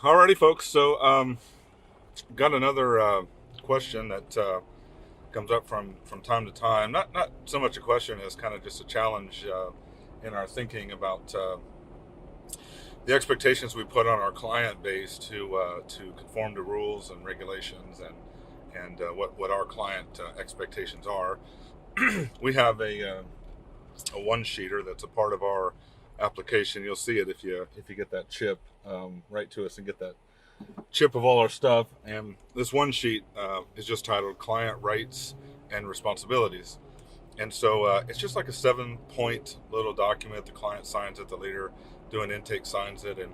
Alrighty, folks. So, got another question that comes up from time to time. Not so much a question as kind of just a challenge in our thinking about the expectations we put on our client base to conform to rules and regulations and what our client expectations are. We have a one sheeter that's a part of our application. You'll see it if you get that chip right to us and get that chip of all our stuff. And this one sheet is just titled Client Rights and Responsibilities. And so it's just like a 7-point little document. The client signs it, the leader doing intake signs it. And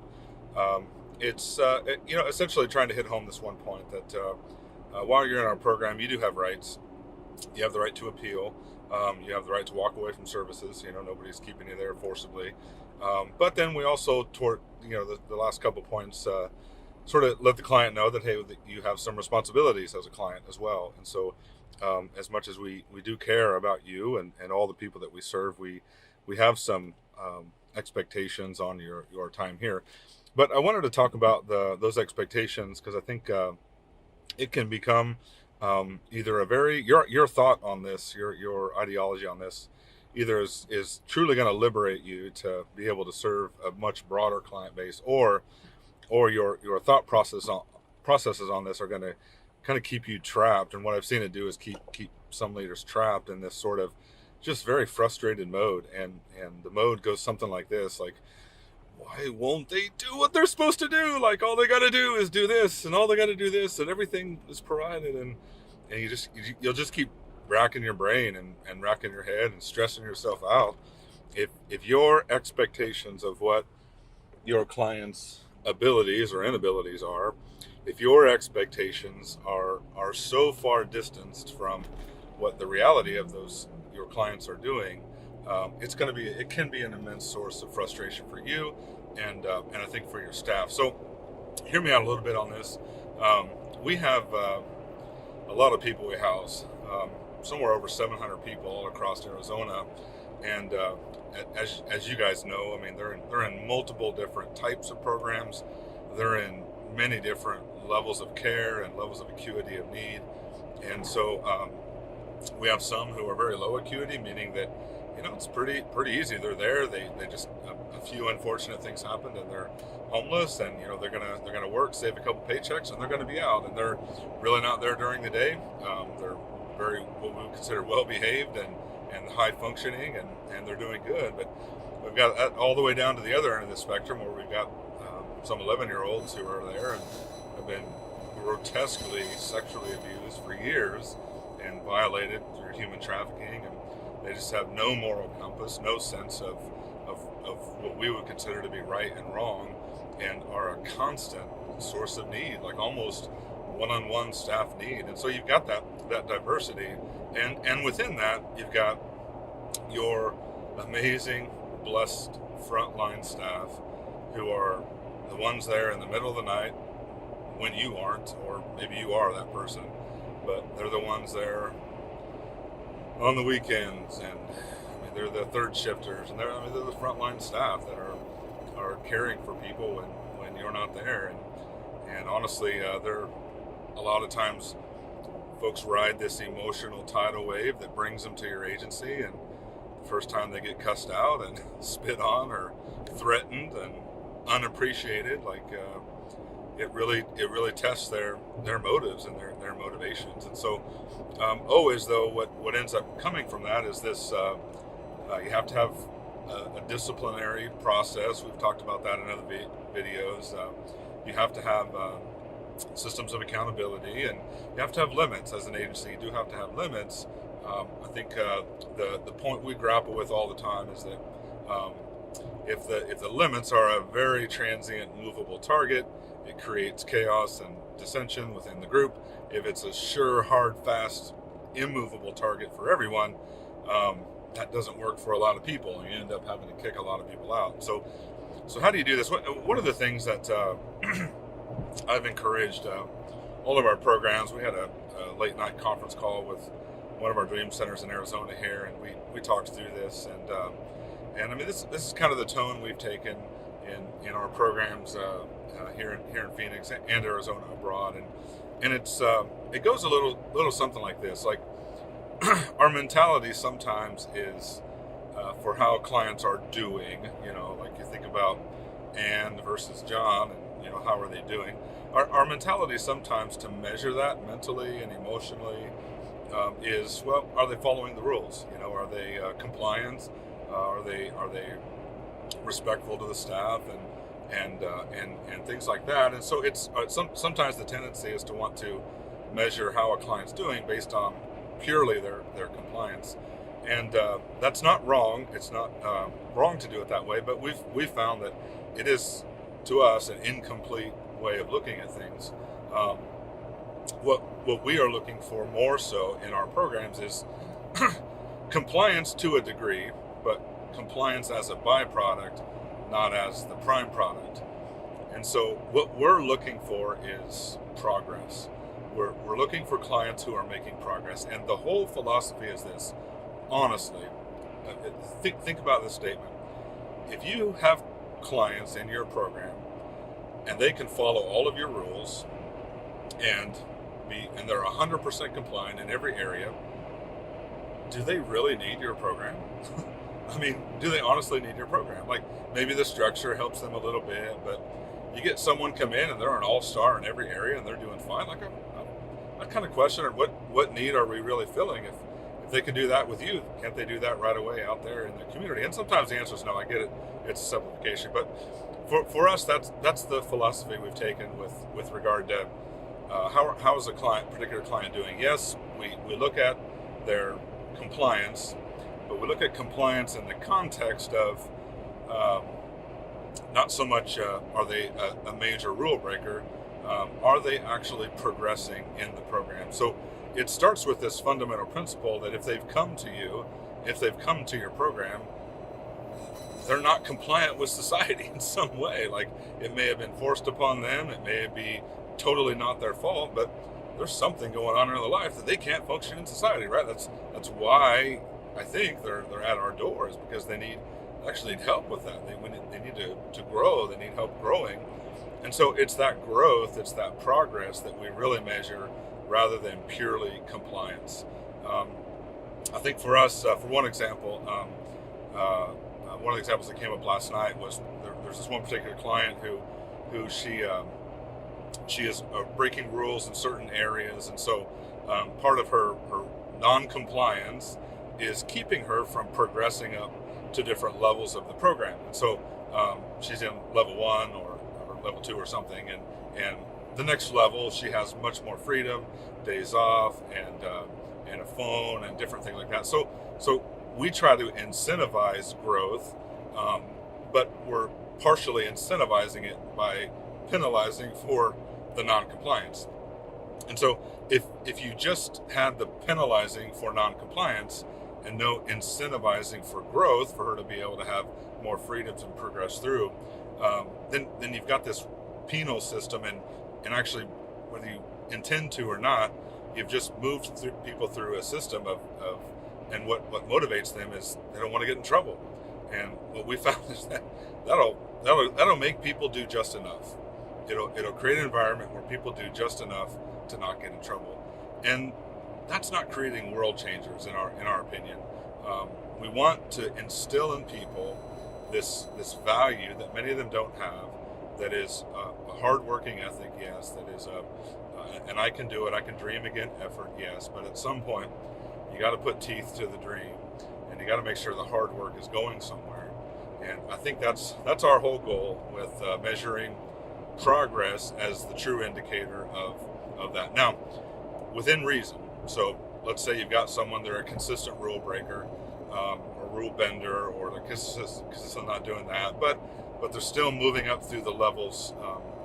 it's essentially trying to hit home this one point that while you're in our program, you do have rights. You have the right to appeal. You have the right to walk away from services. Nobody's keeping you there forcibly. But then we also, toward the last couple points, sort of let the client know that, hey, that you have some responsibilities as a client as well. And so as much as we do care about you and all the people that we serve, we have some expectations on your time here. But I wanted to talk about those expectations because I think it can become either your thought on this, your ideology on this, either is truly going to liberate you to be able to serve a much broader client base, or your thought processes on this are going to kind of keep you trapped. And what I've seen it do is keep some leaders trapped in this sort of just very frustrated mode. And the mode goes something like this: like, why won't they do what they're supposed to do? Like, all they got to do is do this, and all they got to do this, and everything is provided. And you'll just keep racking your brain and racking your head and stressing yourself out if your expectations of what your clients' abilities or inabilities are, if your expectations are so far distanced from what the reality of those your clients are doing. It can be an immense source of frustration for you and I think for your staff. So hear me out a little bit on this. We have a lot of people we house, somewhere over 700 people all across Arizona, and as you guys know, I mean, they're in multiple different types of programs. They're in many different levels of care and levels of acuity of need, and so we have some who are very low acuity, meaning that it's pretty easy. They're there. They just a few unfortunate things happened, and they're homeless, and they're gonna work, save a couple paychecks, and they're gonna be out, and they're really not there during the day. They're very what we would consider well behaved and high functioning, and they're doing good. But we've got all the way down to the other end of the spectrum where we've got some 11-year-olds who are there and have been grotesquely sexually abused for years and violated through human trafficking, and they just have no moral compass, no sense of what we would consider to be right and wrong, and are a constant source of need, like almost one-on-one staff need. And so you've got that diversity, and within that you've got your amazing, blessed frontline staff who are the ones there in the middle of the night when you aren't, or maybe you are that person, but they're the ones there on the weekends, and I mean, they're the third shifters, and they're the frontline staff that are caring for people when you're not there. And honestly, they're a lot of times folks ride this emotional tidal wave that brings them to your agency, and the first time they get cussed out and spit on or threatened and unappreciated, like it really tests their motives and their motivations. And so always though, what ends up coming from that is this: you have to have a disciplinary process. We've talked about that in other videos. You have to have systems of accountability, and you have to have limits. As an agency, you do have to have limits. I think the point we grapple with all the time is that if the limits are a very transient, movable target, it creates chaos and dissension within the group. If it's a sure, hard, fast, immovable target for everyone, that doesn't work for a lot of people, and you end up having to kick a lot of people out. So how do you do this? One of the things that I've encouraged all of our programs. We had a late night conference call with one of our dream centers in Arizona here, and we talked through this, and I mean, this is kind of the tone we've taken in our programs here in Phoenix and Arizona abroad, and it goes a little something like this. Like our mentality sometimes is for how clients are doing. Like you think about Ann versus John, and how are they doing? Our mentality sometimes to measure that mentally and emotionally is, well, are they following the rules? Are they compliant? Are they respectful to the staff and things like that? And so it's sometimes the tendency is to want to measure how a client's doing based on purely their compliance, and that's not wrong. It's not wrong to do it that way, but we've found that it is, to us, an incomplete way of looking at things. What we are looking for more so in our programs is compliance to a degree, but compliance as a byproduct, not as the prime product. And so what we're looking for is progress. We're looking for clients who are making progress. And the whole philosophy is this, honestly. Think about this statement. If you have clients in your program and they can follow all of your rules and they're 100% compliant in every area, do they really need your program? I mean, do they honestly need your program? Like, maybe the structure helps them a little bit, but you get someone come in and they're an all-star in every area and they're doing fine. Like, I kind of question, what need are we really filling? If they can do that with you, can't they do that right away out there in the community? And sometimes the answer is no. I get it. It's a simplification, but for us, that's the philosophy we've taken with regard to how is a particular client doing. Yes, we look at their compliance, but we look at compliance in the context of not so much are they a major rule breaker, are they actually progressing in the program? So it starts with this fundamental principle that if they've come to your program, they're not compliant with society in some way. Like, it may have been forced upon them, it may be totally not their fault, but there's something going on in their life that they can't function in society, right? That's why I think they're at our doors, because they actually need help with that. They need to grow. They need help growing. And so it's that growth, it's that progress that we really measure rather than purely compliance. I think for us, for one example, one of the examples that came up last night was there's this one particular client who she is breaking rules in certain areas, and so part of her non-compliance is keeping her from progressing up to different levels of the program. And so she's in level 1 or level 2 or something, and the next level she has much more freedom, days off, and a phone and different things like that. So we try to incentivize growth, but we're partially incentivizing it by penalizing for the non-compliance. And so if you just had the penalizing for non-compliance and no incentivizing for growth, for her to be able to have more freedoms and progress through, then you've got this penal system, and actually, whether you intend to or not, you've just moved people through a system of and what motivates them is they don't want to get in trouble. And what we found is that'll make people do just enough. It'll create an environment where people do just enough to not get in trouble, and that's not creating world changers in our opinion. We want to instill in people this value that many of them don't have. That is a hard-working ethic, yes. That is and I can do it. I can dream again effort, yes. But at some point, you got to put teeth to the dream, and you got to make sure the hard work is going somewhere. And I think that's our whole goal with measuring progress as the true indicator of that. Now, within reason. So let's say you've got someone, they're a consistent rule breaker, or rule bender, or they're consistent not doing that, but they're still moving up through the levels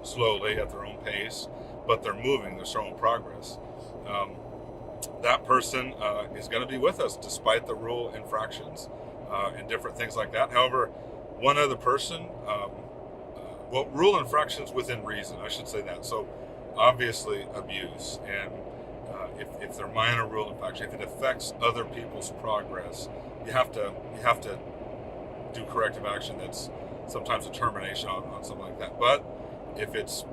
slowly at their own pace, but they're moving, they're showing progress. That person is going to be with us despite the rule infractions and different things like that. However, one other person, rule infractions within reason, I should say that. So obviously abuse, and if they're minor rule infraction, if it affects other people's progress, you have to do corrective action that's sometimes a termination on something like that. But if it's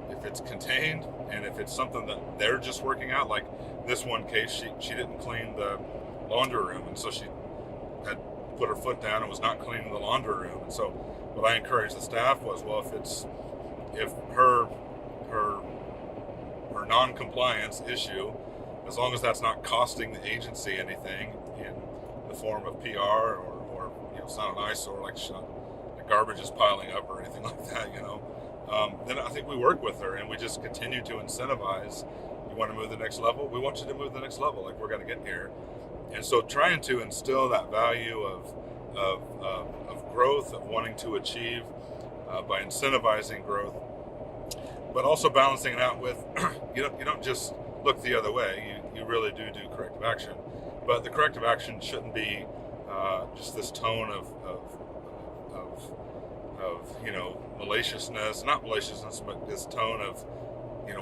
contained, and if it's something that they're just working out, like this one case, she didn't clean the laundry room, and so she had put her foot down and was not cleaning the laundry room. And so what I encouraged the staff was, well, if her non-compliance issue, as long as that's not costing the agency anything in the form of PR or it's not an eyesore, like the garbage is piling up or anything like that, then I think we work with her and we just continue to incentivize. You want to move to the next level? We want you to move to the next level. Like, we're going to get here. And so trying to instill that value of growth, of wanting to achieve by incentivizing growth, but also balancing it out with, you don't just look the other way. You really do corrective action. But the corrective action shouldn't be just this tone of maliciousness, not maliciousness, but this tone of,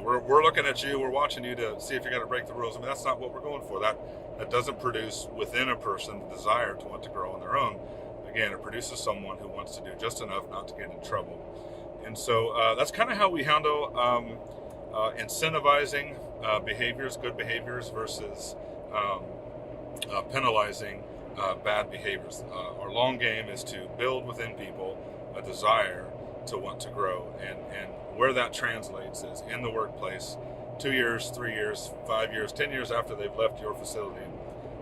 we're looking at you, we're watching you to see if you're going to break the rules. I mean, that's not what we're going for. That doesn't produce within a person the desire to want to grow on their own. Again, it produces someone who wants to do just enough not to get in trouble. And so that's kind of how we handle incentivizing behaviors, good behaviors, versus penalizing bad behaviors. Our long game is to build within people a desire to want to grow, and where that translates is in the workplace. 2 years, 3 years, 5 years, 10 years after they've left your facility,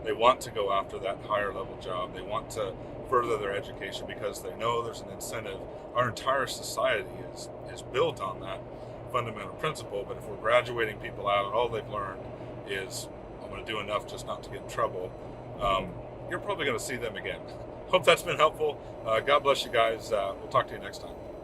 they want to go after that higher level job. They want to further their education because they know there's an incentive. Our entire society is built on that fundamental principle. But if we're graduating people out and all they've learned is, I'm going to do enough just not to get in trouble, you're probably going to see them again. Hope that's been helpful. God bless you guys. We'll talk to you next time.